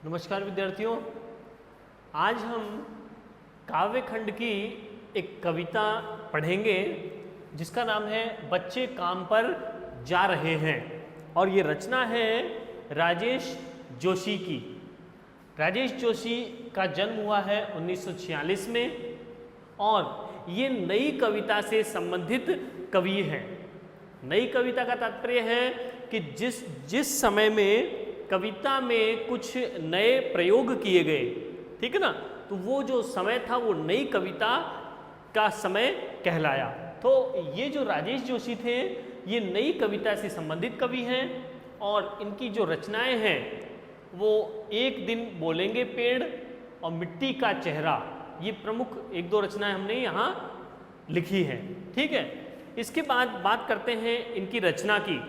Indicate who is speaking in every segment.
Speaker 1: नमस्कार विद्यार्थियों, आज हम काव्य खंड की एक कविता पढ़ेंगे जिसका नाम है बच्चे काम पर जा रहे हैं और ये रचना है राजेश जोशी की। राजेश जोशी का जन्म हुआ है 1946 में और ये नई कविता से संबंधित कवि हैं। नई कविता का तात्पर्य है कि जिस समय में कविता में कुछ नए प्रयोग किए गए, ठीक है ना, तो वो जो समय था वो नई कविता का समय कहलाया। तो ये जो राजेश जोशी थे ये नई कविता से संबंधित कवि हैं और इनकी जो रचनाएं हैं वो एक दिन बोलेंगे पेड़ और मिट्टी का चेहरा, ये प्रमुख एक दो रचनाएं हमने यहाँ लिखी हैं। ठीक है, इसके बाद बात करते हैं इनकी रचना की।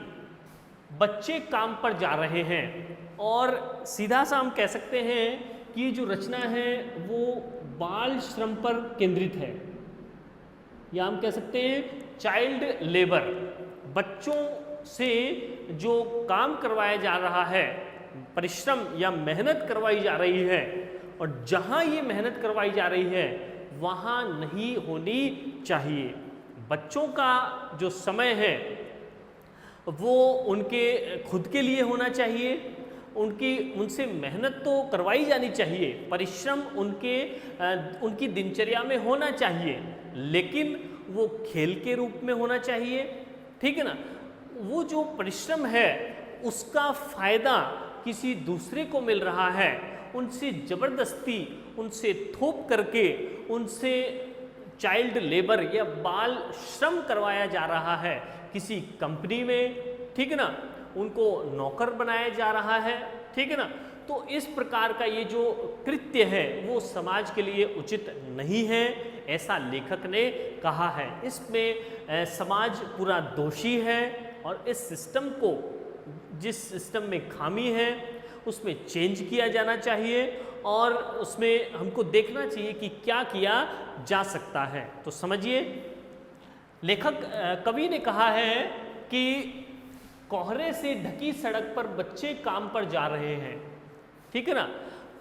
Speaker 1: बच्चे काम पर जा रहे हैं और सीधा सा हम कह सकते हैं कि ये जो रचना है वो बाल श्रम पर केंद्रित है, या हम कह सकते हैं चाइल्ड लेबर। बच्चों से जो काम करवाया जा रहा है, परिश्रम या मेहनत करवाई जा रही है, और जहाँ ये मेहनत करवाई जा रही है वहाँ नहीं होनी चाहिए। बच्चों का जो समय है वो उनके खुद के लिए होना चाहिए, उनसे मेहनत तो करवाई जानी चाहिए, परिश्रम उनकी दिनचर्या में होना चाहिए, लेकिन वो खेल के रूप में होना चाहिए। ठीक है ना, वो जो परिश्रम है उसका फायदा किसी दूसरे को मिल रहा है, उनसे जबरदस्ती, उनसे थोप करके, उनसे चाइल्ड लेबर या बाल श्रम करवाया जा रहा है किसी कंपनी में, ठीक है ना, उनको नौकर बनाया जा रहा है, ठीक है ना। तो इस प्रकार का ये जो कृत्य है वो समाज के लिए उचित नहीं है, ऐसा लेखक ने कहा है। इसमें समाज पूरा दोषी है और इस सिस्टम को, जिस सिस्टम में खामी है उसमें चेंज किया जाना चाहिए और उसमें हमको देखना चाहिए कि क्या किया जा सकता है। तो समझिए, लेखक कवि ने कहा है कि कोहरे से ढकी सड़क पर बच्चे काम पर जा रहे हैं। ठीक है ना,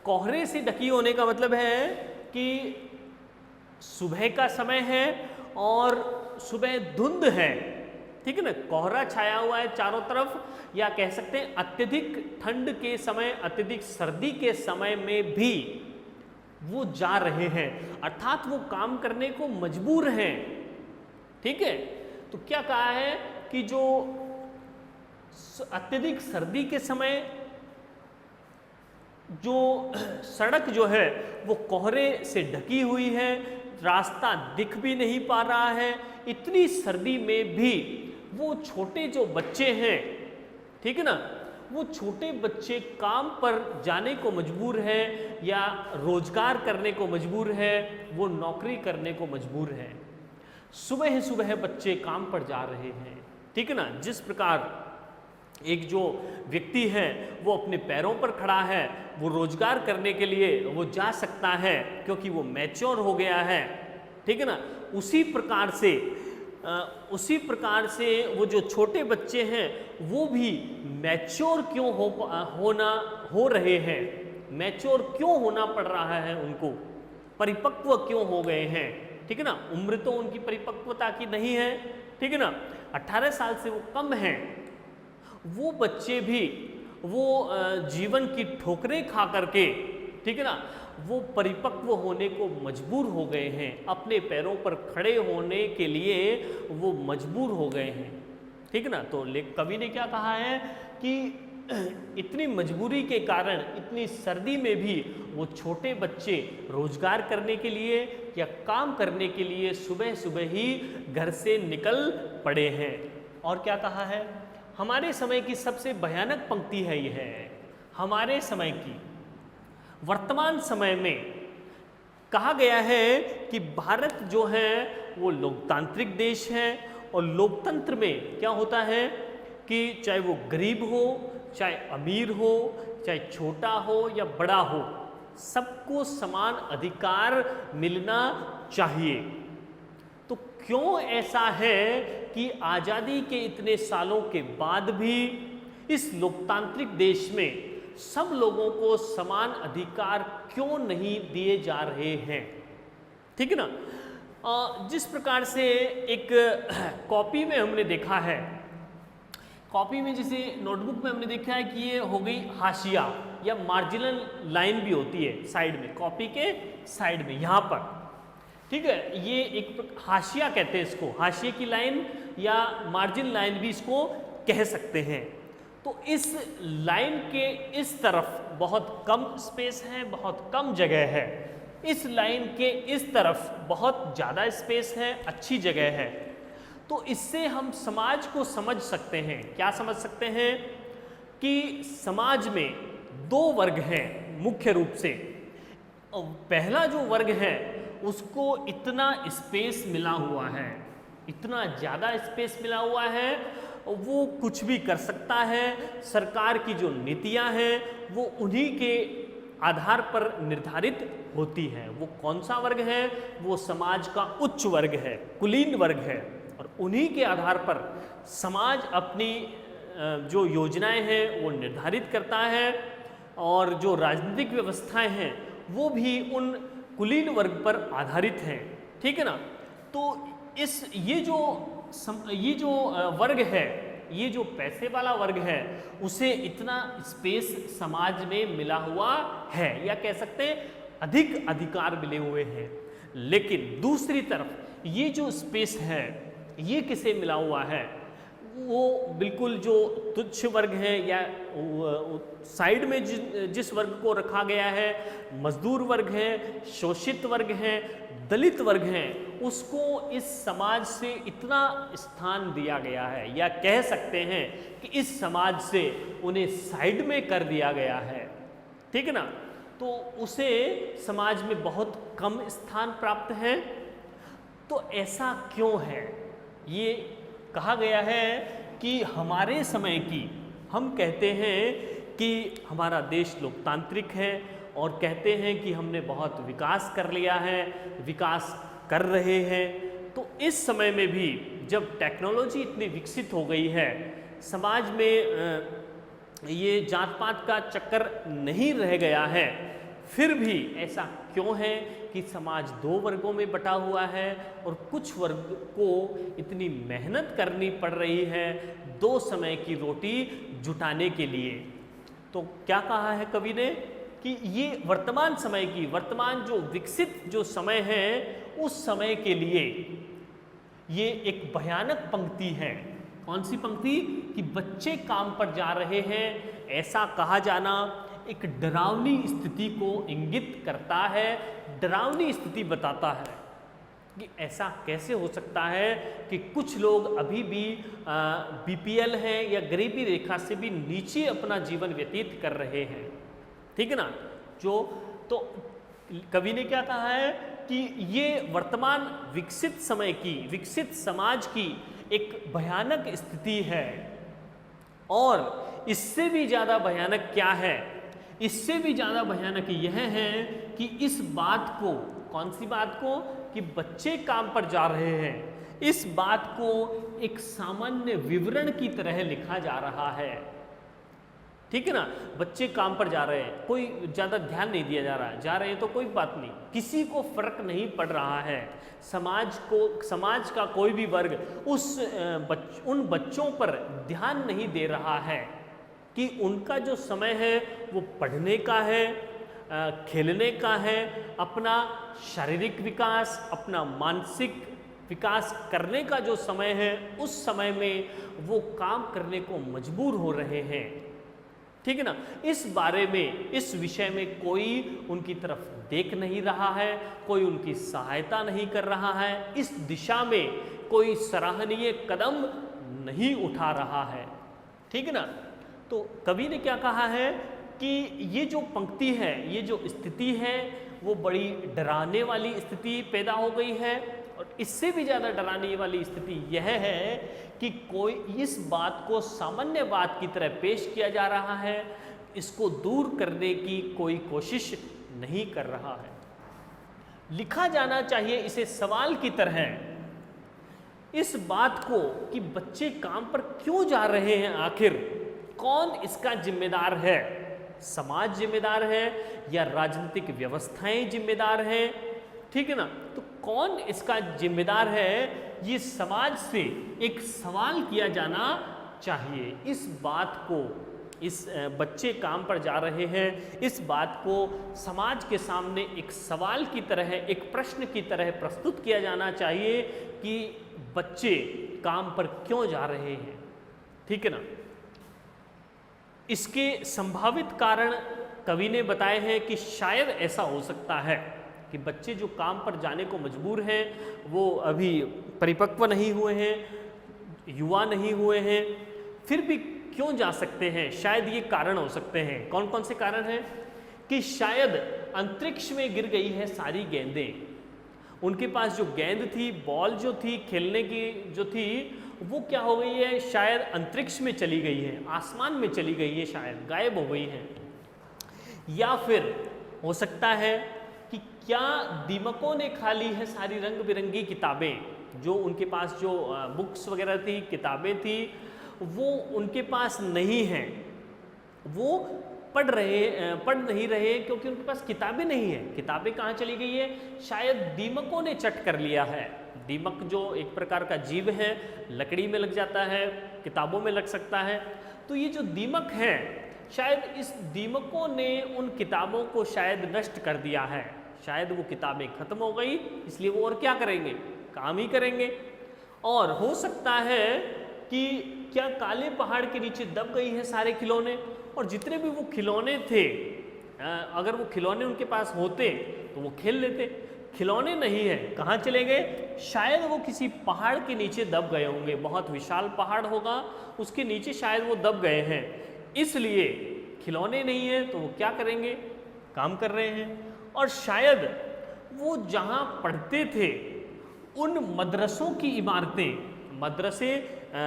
Speaker 1: कोहरे से ढकी होने का मतलब है कि सुबह का समय है और सुबह धुंध है, ठीक है ना, कोहरा छाया हुआ है चारों तरफ, या कह सकते हैं अत्यधिक ठंड के समय, अत्यधिक सर्दी के समय में भी वो जा रहे हैं, अर्थात वो काम करने को मजबूर हैं। ठीक है, तो क्या कहा है कि जो अत्यधिक सर्दी के समय जो सड़क जो है वो कोहरे से ढकी हुई है, रास्ता दिख भी नहीं पा रहा है, इतनी सर्दी में भी वो छोटे जो बच्चे हैं, ठीक है ना, वो छोटे बच्चे काम पर जाने को मजबूर है या रोजगार करने को मजबूर है, वो नौकरी करने को मजबूर है। सुबह ही सुबह बच्चे काम पर जा रहे हैं, ठीक है ना। जिस प्रकार एक जो व्यक्ति है वो अपने पैरों पर खड़ा है, वो रोजगार करने के लिए वो जा सकता है क्योंकि वो मैच्योर हो गया है, ठीक है ना, उसी प्रकार से वो जो छोटे बच्चे हैं वो भी मैच्योर क्यों हो रहे हैं, मैच्योर क्यों होना पड़ रहा है उनको, परिपक्व क्यों हो गए हैं, ठीक है ना। उम्र तो उनकी परिपक्वता की नहीं है, ठीक है ना, 18 साल से वो कम हैं। वो बच्चे भी वो जीवन की ठोकरें खा करके, ठीक है ना, वो परिपक्व होने को मजबूर हो गए हैं, अपने पैरों पर खड़े होने के लिए वो मजबूर हो गए हैं, ठीक है ना। तो कवि ने क्या कहा है कि इतनी मजबूरी के कारण, इतनी सर्दी में भी वो छोटे बच्चे रोजगार करने के लिए या काम करने के लिए सुबह सुबह ही घर से निकल पड़े हैं। और क्या कहा है, हमारे समय की सबसे भयानक पंक्ति है यह है, हमारे समय की, वर्तमान समय में कहा गया है कि भारत जो है वो लोकतांत्रिक देश है और लोकतंत्र में क्या होता है कि चाहे वो गरीब हो, चाहे अमीर हो, चाहे छोटा हो या बड़ा हो, सबको समान अधिकार मिलना चाहिए। तो क्यों ऐसा है कि आज़ादी के इतने सालों के बाद भी इस लोकतांत्रिक देश में सब लोगों को समान अधिकार क्यों नहीं दिए जा रहे हैं? ठीक है ना। जिस प्रकार से एक कॉपी में हमने देखा है, कॉपी में जैसे नोटबुक में हमने देखा है कि ये हो गई हाशिया या मार्जिनल लाइन भी होती है साइड में, कॉपी के साइड में यहाँ पर, ठीक है, ये एक हाशिया कहते हैं इसको, हाशिए की लाइन या मार्जिन लाइन भी इसको कह सकते हैं। तो इस लाइन के इस तरफ बहुत कम स्पेस है, बहुत कम जगह है, इस लाइन के इस तरफ बहुत ज़्यादा स्पेस है, अच्छी जगह है। तो इससे हम समाज को समझ सकते हैं, क्या समझ सकते हैं कि समाज में दो वर्ग हैं मुख्य रूप से। पहला जो वर्ग है उसको इतना स्पेस मिला हुआ है, इतना ज़्यादा स्पेस मिला हुआ है, वो कुछ भी कर सकता है। सरकार की जो नीतियां हैं वो उन्हीं के आधार पर निर्धारित होती हैं। वो कौन सा वर्ग है? वो समाज का उच्च वर्ग है, कुलीन वर्ग है, और उन्हीं के आधार पर समाज अपनी जो योजनाएं हैं वो निर्धारित करता है, और जो राजनीतिक व्यवस्थाएं हैं वो भी उन कुलीन वर्ग पर आधारित हैं। ठीक है ना। तो ये जो वर्ग है, ये जो पैसे वाला वर्ग है, उसे इतना स्पेस समाज में मिला हुआ है, या कह सकते हैं अधिक अधिकार मिले हुए हैं। लेकिन दूसरी तरफ ये जो स्पेस है ये किसे मिला हुआ है? वो बिल्कुल जो तुच्छ वर्ग है या साइड में जिस वर्ग को रखा गया है, मजदूर वर्ग है, शोषित वर्ग है, दलित वर्ग हैं, उसको इस समाज से इतना स्थान दिया गया है, या कह सकते हैं कि इस समाज से उन्हें साइड में कर दिया गया है। ठीक है ना। तो उसे समाज में बहुत कम स्थान प्राप्त है। तो ऐसा क्यों है? ये कहा गया है कि हमारे समय की, हम कहते हैं कि हमारा देश लोकतांत्रिक है और कहते हैं कि हमने बहुत विकास कर लिया है, विकास कर रहे हैं। तो इस समय में भी जब टेक्नोलॉजी इतनी विकसित हो गई है, समाज में ये जात पात का चक्कर नहीं रह गया है, फिर भी ऐसा क्यों है कि समाज दो वर्गों में बटा हुआ है और कुछ वर्ग को इतनी मेहनत करनी पड़ रही है दो समय की रोटी जुटाने के लिए? तो क्या कहा है कवि ने कि ये वर्तमान समय की, वर्तमान जो विकसित जो समय है, उस समय के लिए ये एक भयानक पंक्ति है। कौन सी पंक्ति? कि बच्चे काम पर जा रहे हैं, ऐसा कहा जाना एक डरावनी स्थिति को इंगित करता है, डरावनी स्थिति बताता है कि ऐसा कैसे हो सकता है कि कुछ लोग अभी भी बीपीएल हैं या गरीबी रेखा से भी नीचे अपना जीवन व्यतीत कर रहे हैं। ठीक है ना। तो कवि ने क्या कहा है कि ये वर्तमान विकसित समय की, विकसित समाज की एक भयानक स्थिति है। और इससे भी ज़्यादा भयानक क्या है? इससे भी ज़्यादा भयानक यह है कि इस बात को, कौन सी बात को? कि बच्चे काम पर जा रहे हैं, इस बात को एक सामान्य विवरण की तरह लिखा जा रहा है। ठीक है ना। बच्चे काम पर जा रहे हैं, कोई ज़्यादा ध्यान नहीं दिया जा रहा है, जा रहे हैं तो कोई बात नहीं, किसी को फर्क नहीं पड़ रहा है। समाज का कोई भी वर्ग उन बच्चों पर ध्यान नहीं दे रहा है कि उनका जो समय है वो पढ़ने का है, खेलने का है, अपना शारीरिक विकास, अपना मानसिक विकास करने का जो समय है, उस समय में वो काम करने को मजबूर हो रहे हैं। ठीक है ना। इस बारे में, इस विषय में कोई उनकी तरफ देख नहीं रहा है, कोई उनकी सहायता नहीं कर रहा है, इस दिशा में कोई सराहनीय कदम नहीं उठा रहा है। ठीक है ना। तो कवि ने क्या कहा है कि ये जो पंक्ति है, ये जो स्थिति है, वो बड़ी डराने वाली स्थिति पैदा हो गई है। और इससे भी ज़्यादा डराने वाली स्थिति यह है कि कोई इस बात को सामान्य बात की तरह पेश किया जा रहा है, इसको दूर करने की कोई कोशिश नहीं कर रहा है। लिखा जाना चाहिए इसे सवाल की तरह, इस बात को कि बच्चे काम पर क्यों जा रहे हैं, आखिर कौन इसका जिम्मेदार है? समाज जिम्मेदार है या राजनीतिक व्यवस्थाएं जिम्मेदार हैं? ठीक है ना। तो कौन इसका जिम्मेदार है, ये समाज से एक सवाल किया जाना चाहिए। इस बात को, इस बच्चे काम पर जा रहे हैं, इस बात को समाज के सामने एक सवाल की तरह, एक प्रश्न की तरह प्रस्तुत किया जाना चाहिए कि बच्चे काम पर क्यों जा रहे हैं। ठीक है ना। इसके संभावित कारण कवि ने बताए हैं कि शायद ऐसा हो सकता है कि बच्चे जो काम पर जाने को मजबूर हैं वो अभी परिपक्व नहीं हुए हैं, युवा नहीं हुए हैं, फिर भी क्यों जा सकते हैं। शायद ये कारण हो सकते हैं। कौन कौन से कारण हैं? कि शायद अंतरिक्ष में गिर गई है सारी गेंदें, उनके पास जो गेंद थी, बॉल जो थी, खेलने की जो थी, वो क्या हो गई है, शायद अंतरिक्ष में चली गई है, आसमान में चली गई है, शायद गायब हो गई है। या फिर हो सकता है कि क्या दीमकों ने खा ली है सारी रंग बिरंगी किताबें, जो उनके पास जो बुक्स वगैरह थी, किताबें थी, वो उनके पास नहीं हैं, वो पढ़ नहीं रहे क्योंकि उनके पास किताबें नहीं हैं। किताबें कहाँ चली गई है? शायद दीमकों ने चट कर लिया है। दीमक जो एक प्रकार का जीव है, लकड़ी में लग जाता है, किताबों में लग सकता है। तो ये जो दीमक है, शायद इस दीमकों ने उन किताबों को शायद नष्ट कर दिया है। शायद वो किताबें खत्म हो गई, इसलिए वो और क्या करेंगे, काम ही करेंगे। और हो सकता है कि क्या काले पहाड़ के नीचे दब गई है सारे खिलौने, और जितने भी वो खिलौने थे, अगर वो खिलौने उनके पास होते तो वो खेल लेते। खिलौने नहीं है, कहाँ चले गए? शायद वो किसी पहाड़ के नीचे दब गए होंगे, बहुत विशाल पहाड़ होगा, उसके नीचे शायद वो दब गए हैं, इसलिए खिलौने नहीं है तो वो क्या करेंगे, काम कर रहे हैं। और शायद वो जहाँ पढ़ते थे उन मदरसों की इमारतें, मदरसे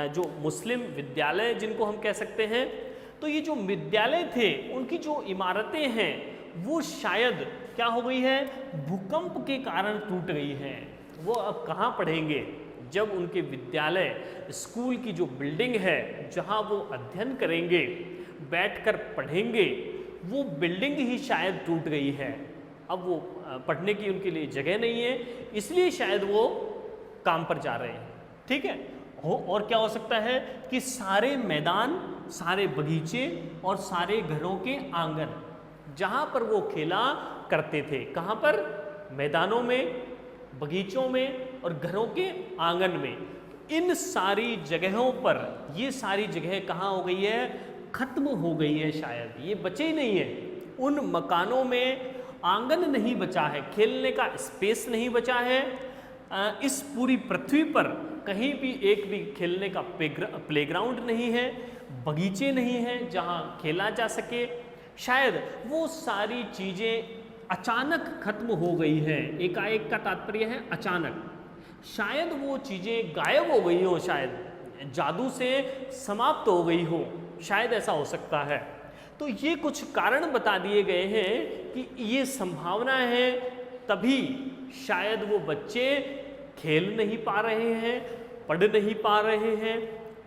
Speaker 1: जो मुस्लिम विद्यालय जिनको हम कह सकते हैं, तो ये जो विद्यालय थे उनकी जो इमारतें हैं वो शायद क्या हो गई है, भूकंप के कारण टूट गई हैं। वो अब कहाँ पढ़ेंगे, जब उनके विद्यालय, स्कूल की जो बिल्डिंग है जहाँ वो अध्ययन करेंगे, बैठकर पढ़ेंगे, वो बिल्डिंग ही शायद टूट गई है। अब वो पढ़ने की उनके लिए जगह नहीं है, इसलिए शायद वो काम पर जा रहे हैं। ठीक है। और क्या हो सकता है कि सारे मैदान, सारे बगीचे और सारे घरों के आंगन जहाँ पर वो खेला करते थे, कहाँ पर, मैदानों में, बगीचों में और घरों के आंगन में, इन सारी जगहों पर ये सारी जगह कहाँ हो गई है, खत्म हो गई है। शायद ये बचे ही नहीं है। उन मकानों में आंगन नहीं बचा है, खेलने का स्पेस नहीं बचा है। इस पूरी पृथ्वी पर कहीं भी एक भी खेलने का प्लेग्राउंड नहीं है, बगीचे नहीं हैं जहाँ खेला जा सके। शायद वो सारी चीज़ें अचानक खत्म हो गई है। एकाएक का तात्पर्य है अचानक। शायद वो चीज़ें गायब हो गई हो, शायद जादू से समाप्त हो गई हो, शायद ऐसा हो सकता है। तो ये कुछ कारण बता दिए गए हैं कि ये संभावना है, तभी शायद वो बच्चे खेल नहीं पा रहे हैं, पढ़ नहीं पा रहे हैं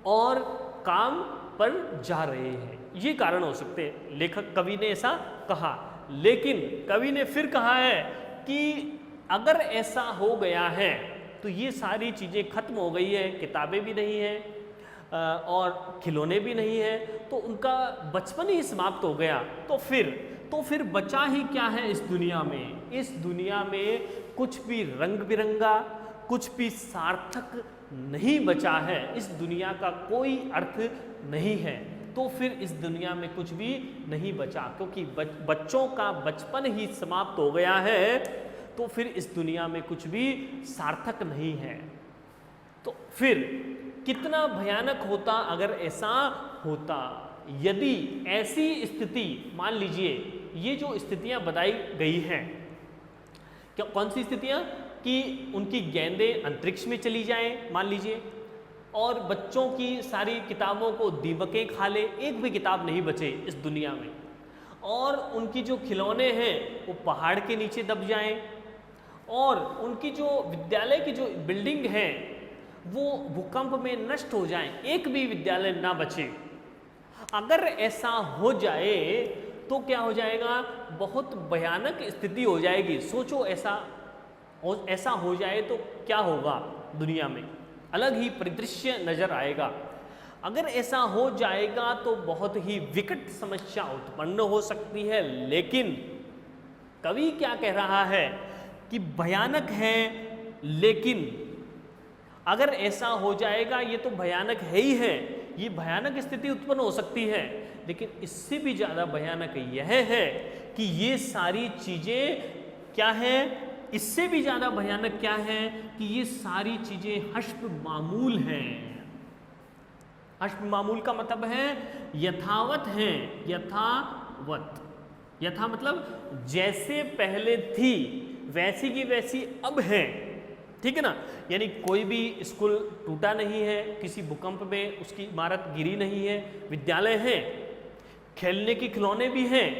Speaker 1: और काम पर जा रहे हैं। ये कारण हो सकते हैं। लेखक, कवि ने ऐसा कहा, लेकिन कवि ने फिर कहा है कि अगर ऐसा हो गया है तो ये सारी चीज़ें खत्म हो गई है, किताबें भी नहीं हैं और खिलौने भी नहीं हैं, तो उनका बचपन ही समाप्त हो गया। तो फिर बचा ही क्या है इस दुनिया में? इस दुनिया में कुछ भी रंग बिरंगा, कुछ भी सार्थक नहीं बचा है। इस दुनिया का कोई अर्थ नहीं है। तो फिर इस दुनिया में कुछ भी नहीं बचा, क्योंकि बच्चों का बचपन ही समाप्त हो गया है। तो फिर इस दुनिया में कुछ भी सार्थक नहीं है। तो फिर कितना भयानक होता अगर ऐसा होता। यदि ऐसी स्थिति, मान लीजिए ये जो स्थितियां बताई गई हैं, क्या कौन सी स्थितियां, कि उनकी गेंदें अंतरिक्ष में चली जाएं मान लीजिए, और बच्चों की सारी किताबों को दीमकें खा ले, एक भी किताब नहीं बचे इस दुनिया में, और उनकी जो खिलौने हैं वो पहाड़ के नीचे दब जाएं, और उनकी जो विद्यालय की जो बिल्डिंग है वो भूकंप में नष्ट हो जाएं, एक भी विद्यालय ना बचे। अगर ऐसा हो जाए तो क्या हो जाएगा, बहुत भयानक स्थिति हो जाएगी। सोचो ऐसा हो जाए तो क्या होगा दुनिया में, अलग ही परिदृश्य नजर आएगा। अगर ऐसा हो जाएगा तो बहुत ही विकट समस्या उत्पन्न हो सकती है। लेकिन कवि क्या कह रहा है कि भयानक है, लेकिन अगर ऐसा हो जाएगा, ये तो भयानक है ही है, ये भयानक स्थिति उत्पन्न हो सकती है, लेकिन इससे भी ज़्यादा भयानक यह है कि ये सारी चीज़ें क्या है, इससे भी ज़्यादा भयानक क्या है कि ये सारी चीज़ें हश्ब मामूल हैं। हश्ब मामूल का मतलब है यथावत हैं, यथावत, यथा मतलब जैसे पहले थी वैसी की वैसी अब है, ठीक है ना। यानी कोई भी स्कूल टूटा नहीं है, किसी भूकंप में उसकी इमारत गिरी नहीं है, विद्यालय हैं, खेलने के खिलौने भी हैं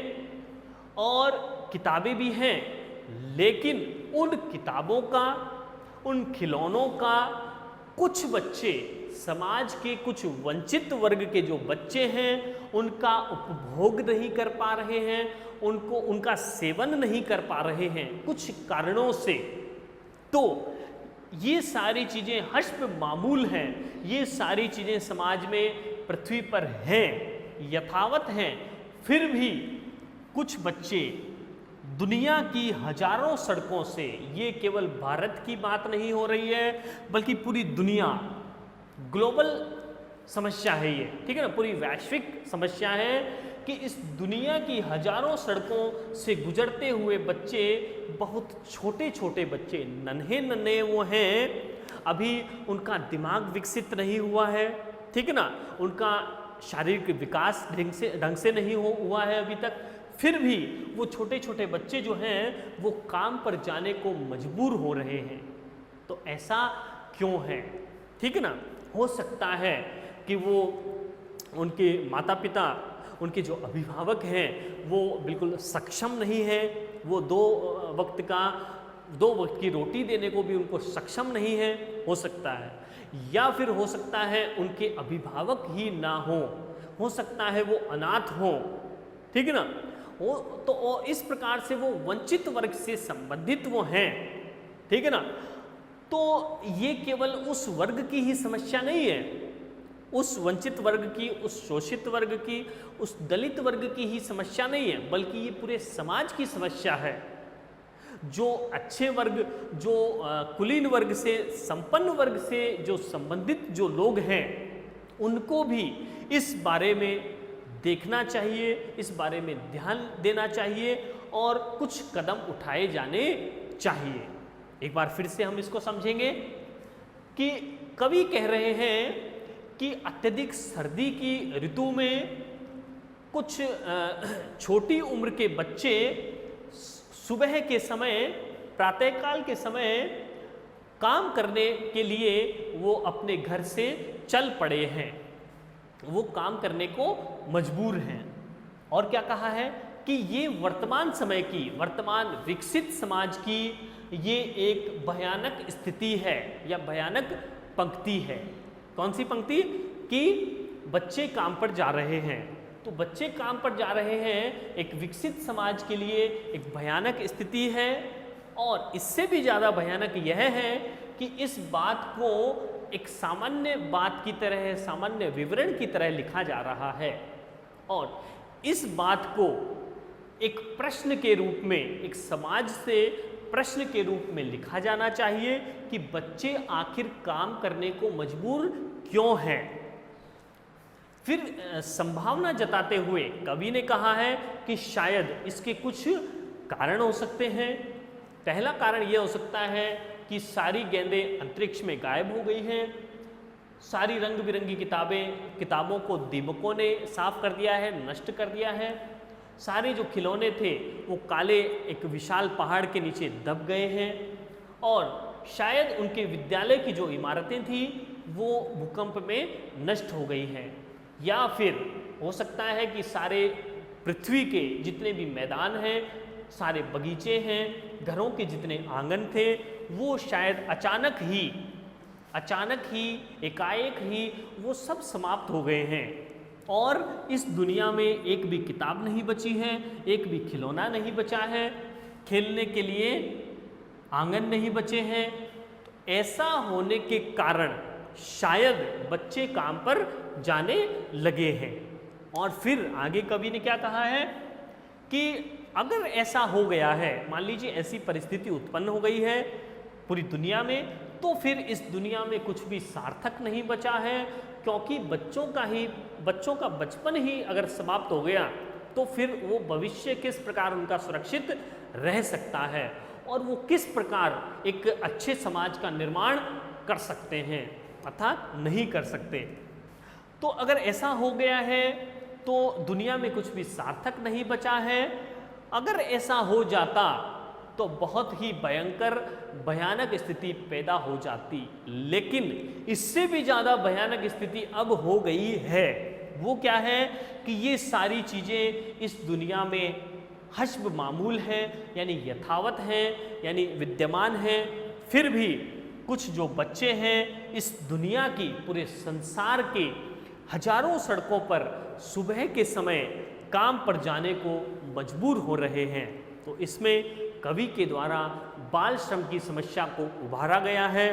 Speaker 1: और किताबें भी हैं, लेकिन उन किताबों का, उन खिलौनों का कुछ बच्चे, समाज के कुछ वंचित वर्ग के जो बच्चे हैं, उनका उपभोग नहीं कर पा रहे हैं, उनका सेवन नहीं कर पा रहे हैं कुछ कारणों से। तो ये सारी चीज़ें हश्ब मामूल हैं, ये सारी चीज़ें समाज में पृथ्वी पर हैं, यथावत हैं। फिर भी कुछ बच्चे दुनिया की हजारों सड़कों से, ये केवल भारत की बात नहीं हो रही है बल्कि पूरी दुनिया, ग्लोबल समस्या है ये, ठीक है ना, पूरी वैश्विक समस्या है कि इस दुनिया की हजारों सड़कों से गुजरते हुए बच्चे, बहुत छोटे छोटे बच्चे, नन्हे नन्हे वो हैं, अभी उनका दिमाग विकसित नहीं हुआ है, ठीक है ना, उनका शारीरिक विकास ढंग से नहीं हुआ है अभी तक, फिर भी वो छोटे छोटे बच्चे जो हैं वो काम पर जाने को मजबूर हो रहे हैं। तो ऐसा क्यों है, ठीक है ना। हो सकता है कि वो उनके माता पिता, उनके जो अभिभावक हैं वो बिल्कुल सक्षम नहीं है, वो दो वक्त की रोटी देने को भी उनको सक्षम नहीं है, हो सकता है। या फिर हो सकता है उनके अभिभावक ही ना हो सकता है वो अनाथ हो, ठीक है ना। तो इस प्रकार से वो वंचित वर्ग से संबंधित वो हैं, ठीक है ना। तो ये केवल उस वर्ग की ही समस्या नहीं है, उस वंचित वर्ग की, उस शोषित वर्ग की, उस दलित वर्ग की ही समस्या नहीं है, बल्कि ये पूरे समाज की समस्या है। जो अच्छे वर्ग, जो कुलीन वर्ग से, संपन्न वर्ग से जो संबंधित जो लोग हैं, उनको भी इस बारे में देखना चाहिए, इस बारे में ध्यान देना चाहिए और कुछ कदम उठाए जाने चाहिए। एक बार फिर से हम इसको समझेंगे कि कवि कह रहे हैं कि अत्यधिक सर्दी की ऋतु में कुछ छोटी उम्र के बच्चे सुबह के समय, प्रातःकाल के समय काम करने के लिए वो अपने घर से चल पड़े हैं, वो काम करने को मजबूर हैं। और क्या कहा है कि ये वर्तमान समय की, वर्तमान विकसित समाज की ये एक भयानक स्थिति है या भयानक पंक्ति है। कौन सी पंक्ति? कि बच्चे काम पर जा रहे हैं। तो बच्चे काम पर जा रहे हैं एक विकसित समाज के लिए एक भयानक स्थिति है। और इससे भी ज़्यादा भयानक यह है कि इस बात को एक सामान्य बात की तरह, सामान्य विवरण की तरह लिखा जा रहा है और इस बात को एक प्रश्न के रूप में, एक समाज से प्रश्न के रूप में लिखा जाना चाहिए कि बच्चे आखिर काम करने को मजबूर क्यों हैं। फिर संभावना जताते हुए कवि ने कहा है कि शायद इसके कुछ कारण हो सकते हैं। पहला कारण यह हो सकता है कि सारी गेंदें अंतरिक्ष में गायब हो गई हैं, सारी रंग बिरंगी किताबों को दीमकों ने साफ कर दिया है, नष्ट कर दिया है। सारे जो खिलौने थे वो काले एक विशाल पहाड़ के नीचे दब गए हैं और शायद उनके विद्यालय की जो इमारतें थी वो भूकंप में नष्ट हो गई हैं। या फिर हो सकता है कि सारे पृथ्वी के जितने भी मैदान हैं, सारे बगीचे हैं, घरों के जितने आंगन थे, वो शायद अचानक ही, एकाएक ही वो सब समाप्त हो गए हैं। और इस दुनिया में एक भी किताब नहीं बची है, एक भी खिलौना नहीं बचा है, खेलने के लिए आंगन नहीं बचे हैं। तो ऐसा होने के कारण शायद बच्चे काम पर जाने लगे हैं। और फिर आगे कवि ने क्या कहा है कि अगर ऐसा हो गया है, मान लीजिए ऐसी परिस्थिति उत्पन्न हो गई है पूरी दुनिया में, तो फिर इस दुनिया में कुछ भी सार्थक नहीं बचा है, क्योंकि बच्चों का बचपन ही अगर समाप्त हो गया तो फिर वो भविष्य किस प्रकार उनका सुरक्षित रह सकता है और वो किस प्रकार एक अच्छे समाज का निर्माण कर सकते हैं, अर्थात नहीं कर सकते। तो अगर ऐसा हो गया है तो दुनिया में कुछ भी सार्थक नहीं बचा है। अगर ऐसा हो जाता तो बहुत ही भयानक स्थिति पैदा हो जाती, लेकिन इससे भी ज़्यादा भयानक स्थिति अब हो गई है। वो क्या है कि ये सारी चीज़ें इस दुनिया में हस्ब मामूल हैं, यानी यथावत हैं, यानी विद्यमान हैं। फिर भी कुछ जो बच्चे हैं इस दुनिया की, पूरे संसार के हजारों सड़कों पर सुबह के समय काम पर जाने को मजबूर हो रहे हैं। तो इसमें कवि के द्वारा बाल श्रम की समस्या को उभारा गया है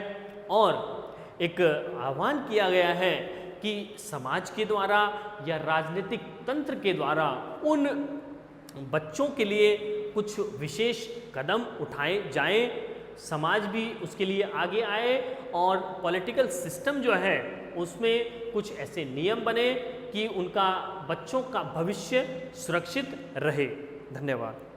Speaker 1: और एक आह्वान किया गया है कि समाज के द्वारा या राजनीतिक तंत्र के द्वारा उन बच्चों के लिए कुछ विशेष कदम उठाए जाएं, समाज भी उसके लिए आगे आए और पॉलिटिकल सिस्टम जो है उसमें कुछ ऐसे नियम बने कि उनका बच्चों का भविष्य सुरक्षित रहे। धन्यवाद।